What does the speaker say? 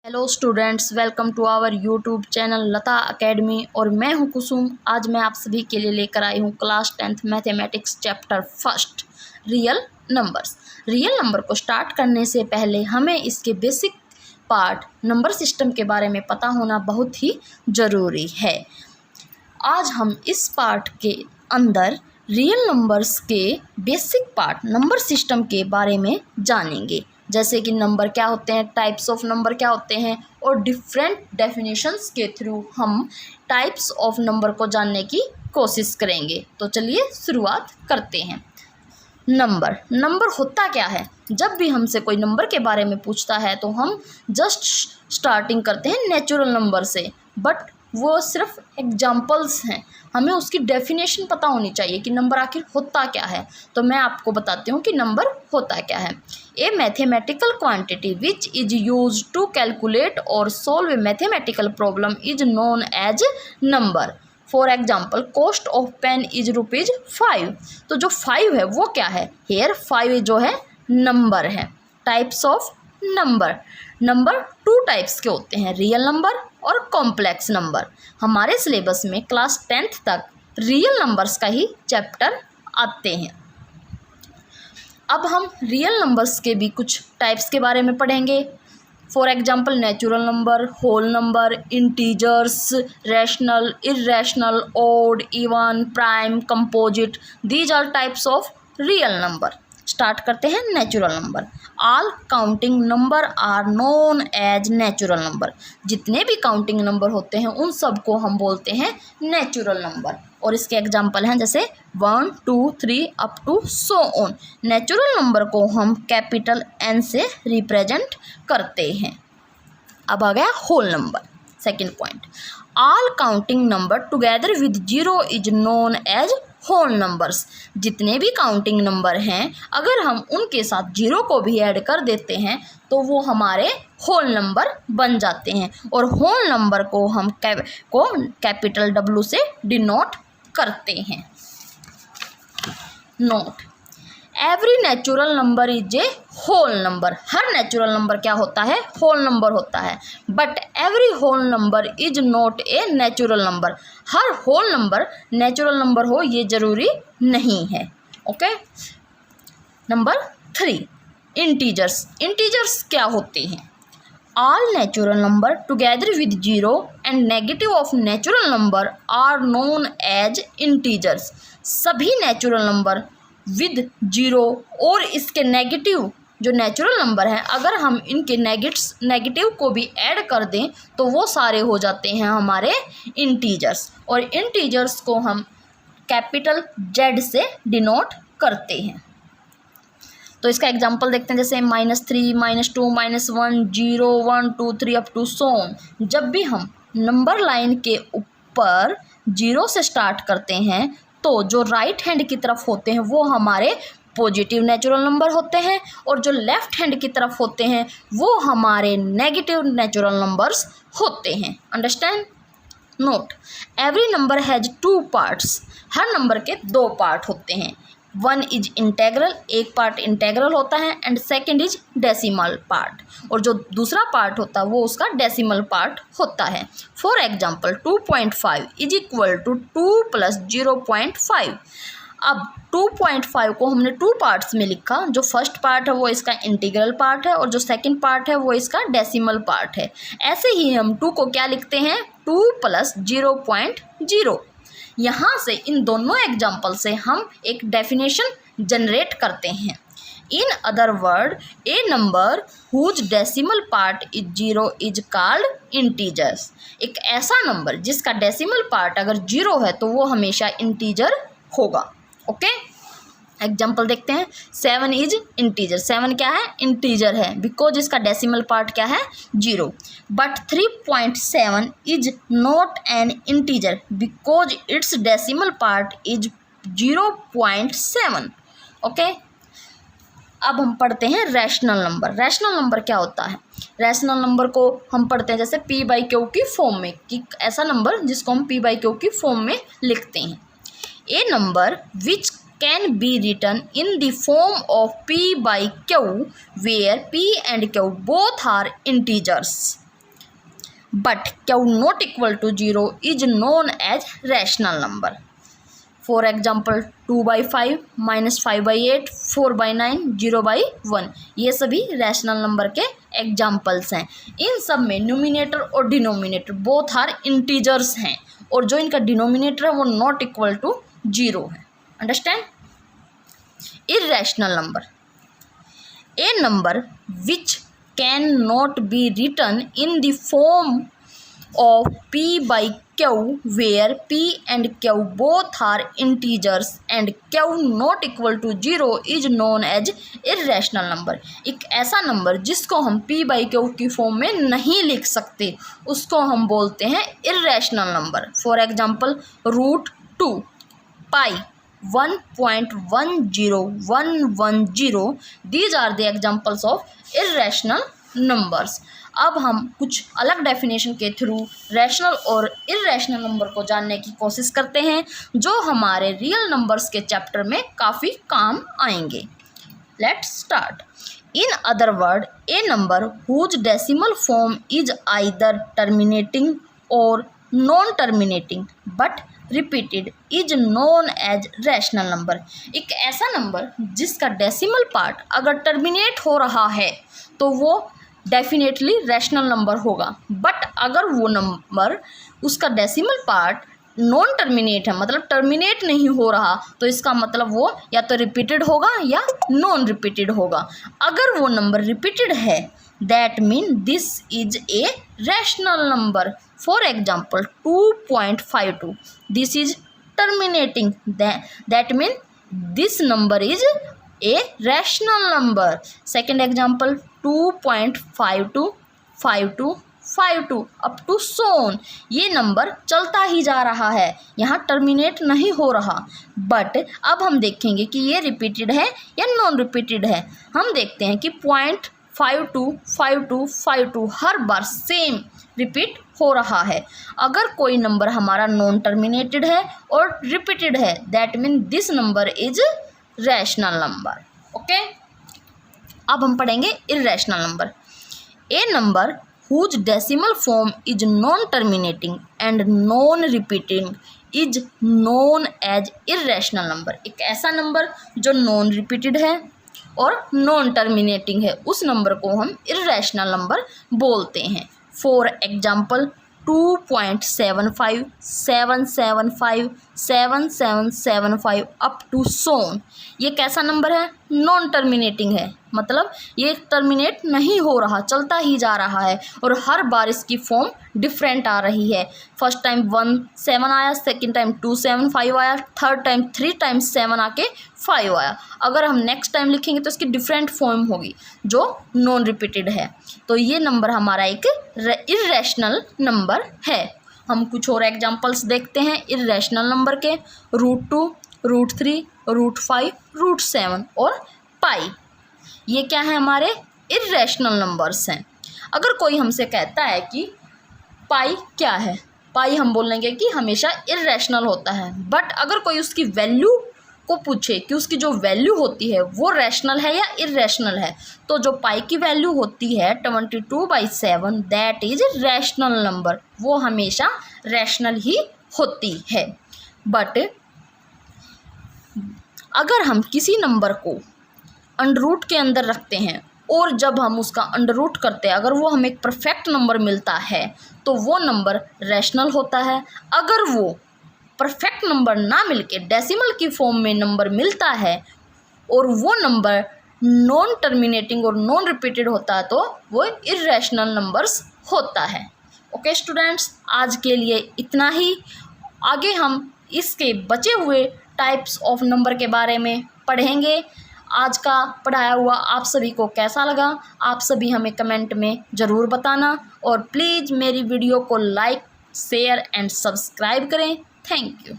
Hello students, welcome to our YouTube channel Lata academy. और मैं हूं कुसुम। आज मैं आप सभी के लिए लेकर आई हूं class 10th mathematics chapter first real numbers. Real number को स्टार्ट करने से पहले हमें इसके बेसिक पार्ट नंबर सिस्टम के बारे में पता होना बहुत ही ज़रूरी है। आज हम इस पार्ट के अंदर रियल नंबर्स के बेसिक पार्ट नंबर सिस्टम के बारे में जानेंगे, जैसे कि नंबर क्या होते हैं, टाइप्स ऑफ नंबर क्या होते हैं, और डिफरेंट डेफिनेशंस के थ्रू हम टाइप्स ऑफ नंबर को जानने की कोशिश करेंगे। तो चलिए शुरुआत करते हैं। नंबर होता क्या है? जब भी हमसे कोई नंबर के बारे में पूछता है तो हम जस्ट स्टार्टिंग करते हैं नेचुरल नंबर से, बट वो सिर्फ एग्जाम्पल्स हैं। हमें उसकी डेफिनेशन पता होनी चाहिए कि नंबर आखिर होता क्या है। तो मैं आपको बताती हूँ कि नंबर होता क्या है। A mathematical quantity which is use to calculate और solve a mathematical problem is known as number. For example, cost of pen is ₹5। तो जो 5 है वो क्या है? हेयर 5 जो है नंबर है। टाइप्स ऑफ नंबर 2 टाइप्स के होते हैं, रियल नंबर और कॉम्प्लेक्स नंबर। हमारे सिलेबस में क्लास 10th तक रियल नंबर्स का ही चैप्टर आते हैं। अब हम रियल नंबर्स के भी कुछ टाइप्स के बारे में पढ़ेंगे। For example, natural number, whole number, integers, rational, irrational, odd, even, prime, composite. These are types of real number. Start करते हैं natural number. All counting number are known as natural number. जितने भी counting number होते हैं उन सबको हम बोलते हैं नेचुरल नंबर। और इसके एग्जाम्पल हैं जैसे 1, 2, 3 up to so on. Natural number को हम कैपिटल N से रिप्रेजेंट करते हैं। अब आ गया whole number, second point. All counting number together with 0 is known as whole numbers. जितने भी काउंटिंग नंबर हैं अगर हम उनके साथ 0 को भी ऐड कर देते हैं तो वो हमारे होल नंबर बन जाते हैं। और होल नंबर को हम कैपिटल W से डिनोट करते हैं। Note, every natural number is a whole number. हर नेचुरल नंबर क्या होता है? होल नंबर होता है। But every whole number is not a natural number. हर होल नंबर नेचुरल नंबर हो ये जरूरी नहीं है। ओके। नंबर 3, इंटीजर्स क्या होते हैं? All natural number together with 0 and negative of natural number are known as integers. सभी नेचुरल नंबर विद 0 और इसके नेगेटिव जो नेचुरल नंबर हैं अगर हम इनके नेगेटिव को भी ऐड कर दें तो वो सारे हो जाते हैं हमारे इंटीजर्स। और इंटीजर्स को हम कैपिटल Z से डिनोट करते हैं। तो इसका एग्जाम्पल देखते हैं जैसे -3, -2, -1, 0, 1, 2, 3 अप टू सो ऑन। जब भी हम नंबर लाइन के ऊपर 0 से स्टार्ट करते हैं तो जो राइट हैंड की तरफ होते हैं वो हमारे पॉजिटिव नेचुरल नंबर होते हैं और जो लेफ्ट हैंड की तरफ होते हैं वो हमारे नेगेटिव नेचुरल नंबर्स होते हैं। Understand? Note, every number has 2 parts. Her number के 2 पार्ट होते हैं। 1 इज इंटेग्रल, एक पार्ट इंटेग्रल होता है, and second is decimal part, और जो दूसरा पार्ट होता है वो उसका डेसिमल पार्ट होता है। For example, 2.5 is equal to 2 + 0.5। अब 2.5 को हमने 2 पार्ट्स में लिखा। जो फर्स्ट पार्ट है वो इसका इंटीग्रल पार्ट है और जो सेकंड पार्ट है वो इसका डेसिमल पार्ट है। ऐसे ही हम 2 को क्या लिखते हैं? 2 + 0.0। यहाँ से इन दोनों एग्जाम्पल से हम एक डेफिनेशन जनरेट करते हैं। In other word, a number whose decimal part is 0 is called integers. एक ऐसा नंबर जिसका डेसिमल पार्ट अगर 0 है तो वो हमेशा इंटीजर होगा। ओके। एग्जाम्पल देखते हैं। 7 इज इंटीजर। 7 क्या है? इंटीजर है बिकॉज इसका डेसिमल पार्ट क्या है? 0। But 3.7 is not an integer because it's decimal part is 0.7। Okay. अब हम पढ़ते हैं रैशनल नंबर। रैशनल नंबर क्या होता है? रैशनल नंबर को हम पढ़ते हैं जैसे P/Q की फॉर्म में, कि ऐसा नंबर जिसको हम P/Q की फॉर्म में लिखते हैं। A number which can be written in the form of P/Q where P and Q both are integers. but q not equal to 0 is known as rational number. For example 2/5 -5/8 4/9 0/1 ये सभी rational number के examples हैं। इन सब में numerator और denominator both are integers हैं और जो इनका डिनोमिनेटर है वो नॉट इक्वल टू 0 है। Understand? Irrational number, a number which can not be written in the form of p by q where p and q both are integers and q not equal to 0 is known as irrational number। एक ऐसा number जिसको हम p by q की form में नहीं लिख सकते उसको हम बोलते हैं irrational number। For example √2, pi, 1.10110 these are the examples of irrational numbers। अब हम कुछ अलग डेफिनेशन के थ्रू रैशनल और इर्रेशनल नंबर को जानने की कोशिश करते हैं जो हमारे रियल नंबर्स के चैप्टर में काफ़ी काम आएंगे। Let's start. In other word, a number whose decimal form is either terminating और non terminating but repeated is known as rational number. एक ऐसा नंबर जिसका डेसिमल पार्ट अगर टर्मिनेट हो रहा है तो वो डेफिनेटली रैशनल नंबर होगा, बट अगर वो नंबर उसका डेसिमल पार्ट नॉन टर्मिनेट है मतलब टर्मिनेट नहीं हो रहा तो इसका मतलब वो या तो रिपीटेड होगा या नॉन रिपीटेड होगा। अगर वो नंबर रिपीटेड है that mean this is a rational number. For example 2.52 this is terminating that mean this number is a rational number। second example 2.52 52 52 up to सोन, ये नंबर चलता ही जा रहा है, यहाँ टर्मिनेट नहीं हो रहा। बट अब हम देखेंगे कि ये रिपीटेड है या नॉन रिपीटेड है। हम देखते हैं कि 0.52 52 52 हर बार सेम रिपीट हो रहा है। अगर कोई नंबर हमारा नॉन टर्मिनेटेड है और रिपीटेड है that mean this number is rational number. Okay, अब हम पढ़ेंगे irrational number. A number whose decimal form is non terminating and non repeating is known as irrational number. एक ऐसा नंबर जो नॉन रिपीटेड है और नॉन टर्मिनेटिंग है उस नंबर को हम इर्रेशनल नंबर बोलते हैं। फॉर एग्जाम्पल 2.75 775 7775 अप टू सोन, ये कैसा नंबर है? नॉन टर्मिनेटिंग है मतलब ये टर्मिनेट नहीं हो रहा, चलता ही जा रहा है और हर बार इसकी फॉर्म डिफरेंट आ रही है। फर्स्ट टाइम 1 7 आया, सेकंड टाइम 2 7 5 आया, थर्ड टाइम 3 टाइम्स 7 आके 5 आया। अगर हम नेक्स्ट टाइम लिखेंगे तो इसकी डिफरेंट फॉर्म होगी जो नॉन रिपीटेड है। तो ये नंबर हमारा एक इर्रेशनल नंबर है। हम कुछ और एग्जांपल्स देखते हैं इर्रेशनल नंबर के। √2, √3, √5, √7 और पाई, ये क्या है? हमारे इर्रेशनल नंबर्स हैं। अगर कोई हमसे कहता है कि पाई क्या है, पाई हम बोलेंगे कि हमेशा इर्रेशनल होता है। बट अगर कोई उसकी वैल्यू को पूछे कि उसकी जो वैल्यू होती है वो रैशनल है या इर्रेशनल है, तो जो पाई की वैल्यू होती है 22/7 दैट इज रैशनल नंबर, वो हमेशा रैशनल ही होती है। बट अगर हम किसी नंबर को अंडर रूट के अंदर रखते हैं और जब हम उसका अंडर रूट करते हैं अगर वो हमें एक परफेक्ट नंबर मिलता है तो वो नंबर रैशनल होता है। अगर वो परफेक्ट नंबर ना मिलके डेसिमल की फॉर्म में नंबर मिलता है और वो नंबर नॉन टर्मिनेटिंग और नॉन रिपीटेड होता है तो वो इर्रेशनल नंबर्स होता है। ओके स्टूडेंट्स, आज के लिए इतना ही। आगे हम इसके बचे हुए टाइप्स ऑफ नंबर के बारे में पढ़ेंगे। आज का पढ़ाया हुआ आप सभी को कैसा लगा, आप सभी हमें कमेंट में ज़रूर बताना और प्लीज़ मेरी वीडियो को लाइक, शेयर एंड सब्सक्राइब करें। Thank you.